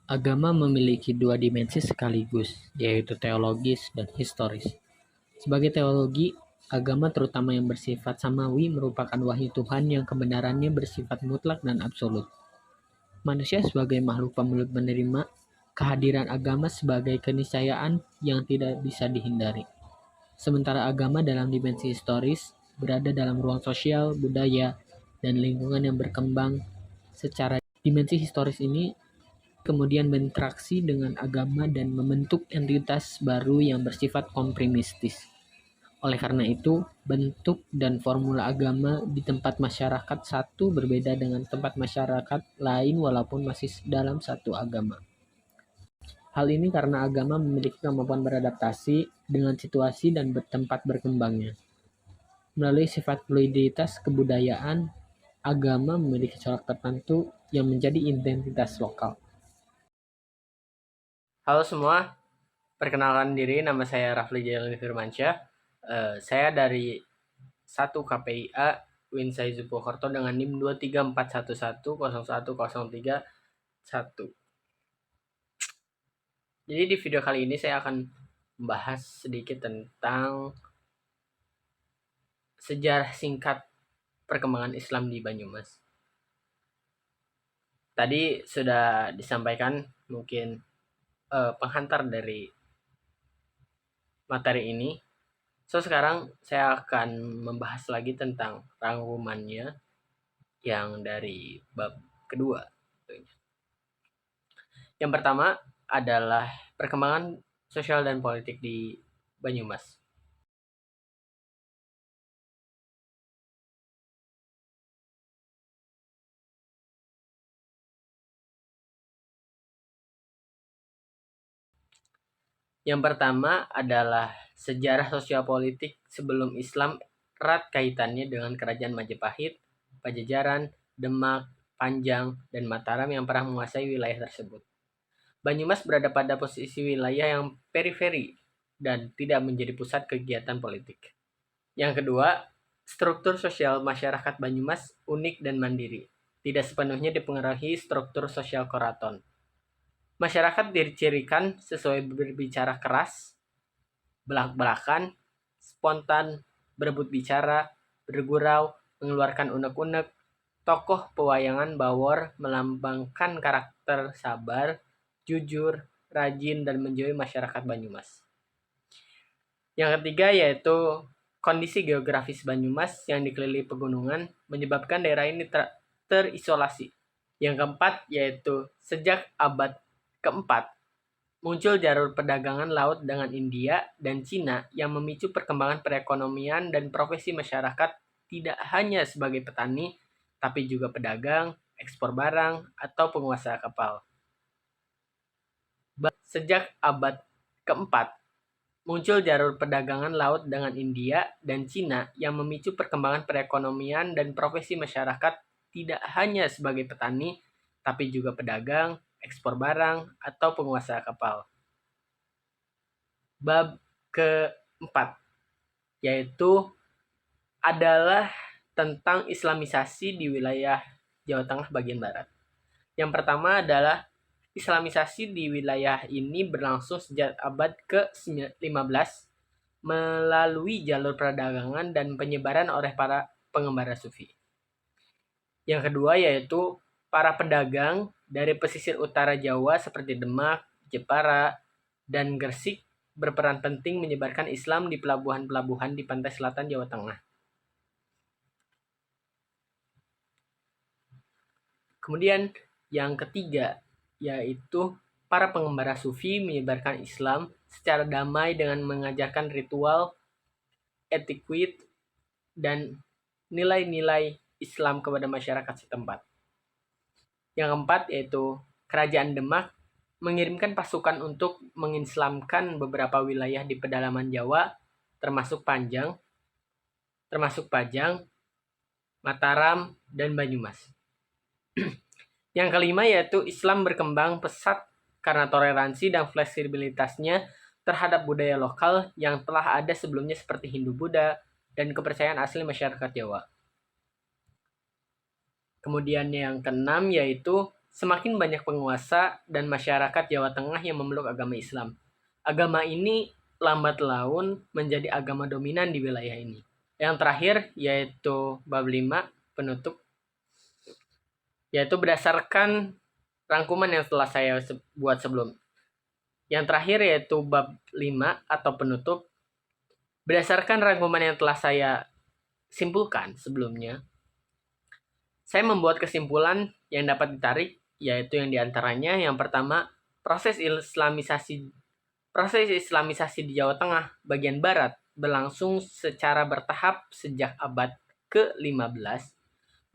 Agama memiliki dua dimensi sekaligus, yaitu teologis dan historis. Sebagai teologi, agama terutama yang bersifat samawi merupakan wahyu Tuhan yang kebenarannya bersifat mutlak dan absolut. Manusia sebagai makhluk pemilut menerima kehadiran agama sebagai keniscayaan yang tidak bisa dihindari. Sementara agama dalam dimensi historis berada dalam ruang sosial, budaya, dan lingkungan yang berkembang secara dimensi historis ini kemudian berinteraksi dengan agama dan membentuk entitas baru yang bersifat komprimistis. Oleh karena itu, bentuk dan formula agama di tempat masyarakat satu berbeda dengan tempat masyarakat lain walaupun masih dalam satu agama. Hal ini karena agama memiliki kemampuan beradaptasi dengan situasi dan tempat berkembangnya. Melalui sifat fluiditas kebudayaan, agama memiliki corak tertentu yang menjadi identitas lokal. Halo semua, perkenalkan diri, nama saya Rafli Jalil Firmansyah. Saya dari 1 KPIA Winsai Zupokorto dengan NIM 23411010131. Jadi di video kali ini saya akan membahas sedikit tentang sejarah singkat perkembangan Islam di Banyumas. Tadi sudah disampaikan mungkin penghantar dari materi ini. So sekarang saya akan membahas lagi tentang rangkumannya yang dari bab kedua. Yang pertama adalah perkembangan sosial dan politik di Banyumas. Yang pertama adalah sejarah sosial politik sebelum Islam erat kaitannya dengan kerajaan Majapahit, Pajajaran, Demak, Panjang, dan Mataram yang pernah menguasai wilayah tersebut. Banyumas berada pada posisi wilayah yang periferi dan tidak menjadi pusat kegiatan politik. Yang kedua, struktur sosial masyarakat Banyumas unik dan mandiri, tidak sepenuhnya dipengaruhi struktur sosial keraton. Masyarakat dicirikan sesuai berbicara keras, belak-belakan, spontan, berebut bicara, bergurau, mengeluarkan unek-unek. Tokoh pewayangan bawor melambangkan karakter sabar, jujur, rajin, dan menjauhi masyarakat Banyumas. Yang ketiga yaitu kondisi geografis Banyumas yang dikelilingi pegunungan menyebabkan daerah ini terisolasi. Yang keempat yaitu sejak abad keempat muncul jalur perdagangan laut dengan India dan Cina yang memicu perkembangan perekonomian dan profesi masyarakat tidak hanya sebagai petani, tapi juga pedagang, ekspor barang, atau penguasa kapal. Sejak abad keempat muncul jalur perdagangan laut dengan India dan Cina yang memicu perkembangan perekonomian dan profesi masyarakat tidak hanya sebagai petani, tapi juga pedagang, ekspor barang, atau penguasa kapal. Bab keempat, yaitu adalah tentang Islamisasi di wilayah Jawa Tengah bagian barat. Yang pertama adalah Islamisasi di wilayah ini berlangsung sejak abad ke-15 melalui jalur perdagangan dan penyebaran oleh para pengembara sufi. Yang kedua yaitu para pedagang dari pesisir utara Jawa seperti Demak, Jepara, dan Gresik berperan penting menyebarkan Islam di pelabuhan-pelabuhan di pantai selatan Jawa Tengah. Kemudian yang ketiga yaitu para pengembara sufi menyebarkan Islam secara damai dengan mengajarkan ritual, etiquette, dan nilai-nilai Islam kepada masyarakat setempat. Yang keempat yaitu Kerajaan Demak mengirimkan pasukan untuk mengislamkan beberapa wilayah di pedalaman Jawa, termasuk Pajang, Mataram, dan Banyumas. Yang kelima yaitu Islam berkembang pesat karena toleransi dan fleksibilitasnya terhadap budaya lokal yang telah ada sebelumnya seperti Hindu-Buddha dan kepercayaan asli masyarakat Jawa. Kemudian yang keenam yaitu semakin banyak penguasa dan masyarakat Jawa Tengah yang memeluk agama Islam. Agama ini lambat laun menjadi agama dominan di wilayah ini. Yang terakhir yaitu bab 5 penutup, yaitu berdasarkan rangkuman yang telah saya buat sebelum. Yang terakhir yaitu bab 5 atau penutup. Berdasarkan rangkuman yang telah saya simpulkan sebelumnya, saya membuat kesimpulan yang dapat ditarik, yaitu yang diantaranya yang pertama, proses Islamisasi di Jawa Tengah bagian barat berlangsung secara bertahap sejak abad ke-15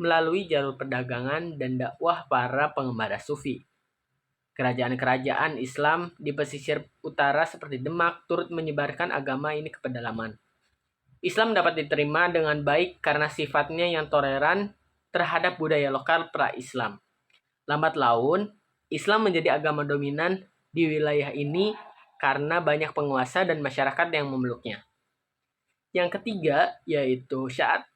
melalui jalur perdagangan dan dakwah para pengembara sufi. Kerajaan-kerajaan Islam di pesisir utara seperti Demak turut menyebarkan agama ini ke pedalaman. Islam dapat diterima dengan baik karena sifatnya yang toleran terhadap budaya lokal pra-Islam. Lambat laun, Islam menjadi agama dominan di wilayah ini karena banyak penguasa dan masyarakat yang memeluknya. Yang ketiga yaitu saat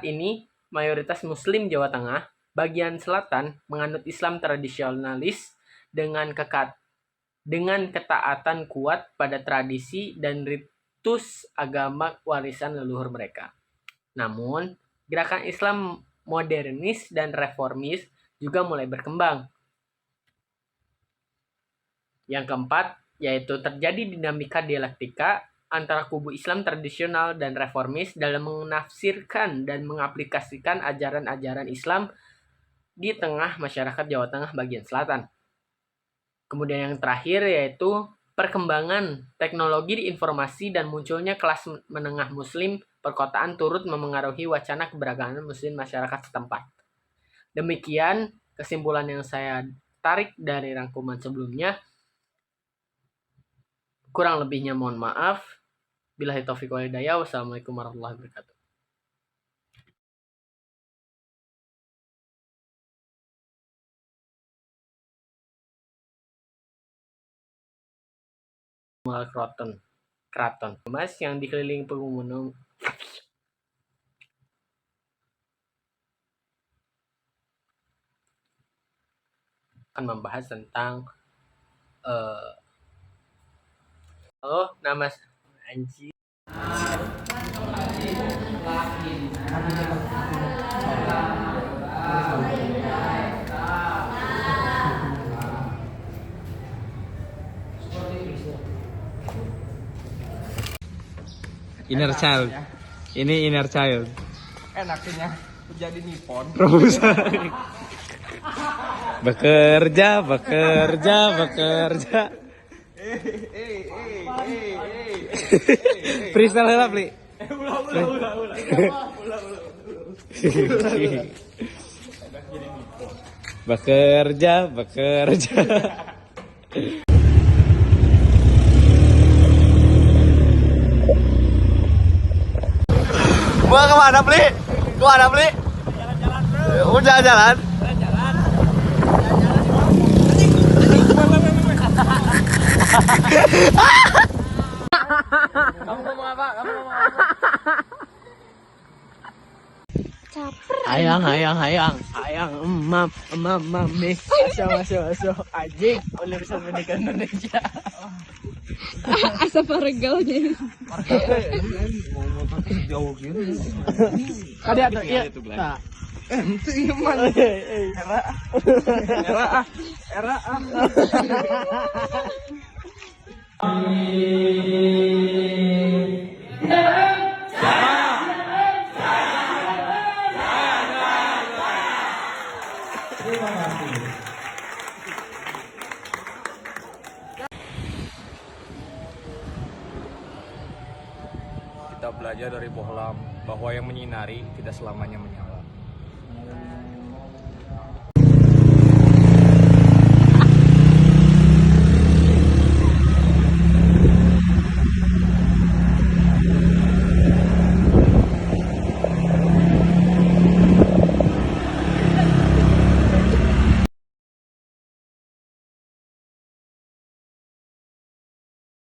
ini mayoritas Muslim Jawa Tengah bagian selatan menganut Islam tradisionalis dengan ketaatan kuat pada tradisi dan ritus agama warisan leluhur mereka. Namun, gerakan Islam modernis dan reformis juga mulai berkembang. Yang keempat, yaitu terjadi dinamika dialektika antara kubu Islam tradisional dan reformis dalam menafsirkan dan mengaplikasikan ajaran-ajaran Islam di tengah masyarakat Jawa Tengah bagian selatan. Kemudian yang terakhir yaitu perkembangan teknologi di informasi dan munculnya kelas menengah Muslim perkotaan turut memengaruhi wacana keberagaman Muslim masyarakat setempat. Demikian kesimpulan yang saya tarik dari rangkuman sebelumnya. Kurang lebihnya mohon maaf. Billahi taufiq wal hidayah. Wassalamualaikum warahmatullahi wabarakatuh. Keraton Mas yang dikelilingi pegunungan akan membahas tentang nama anjing. Inner child. Ini inner child. Enaknya menjadi Nippon. Bekerja. Freestyle lah, Pli. Ulah. Bekerja. Gua kemana, Pli? Jalan-jalan, bro. Udah jalan. Kamu ngomong apa? Caper. Hayang, mami. Masuk. Anjing, Universitas Pendidikan Indonesia. Asa paregalnya. Jauh gitu. Ada iya. Nah. Itu iman. Era. Kita belajar dari Bohlam bahwa yang menyinari tidak selamanya menyala.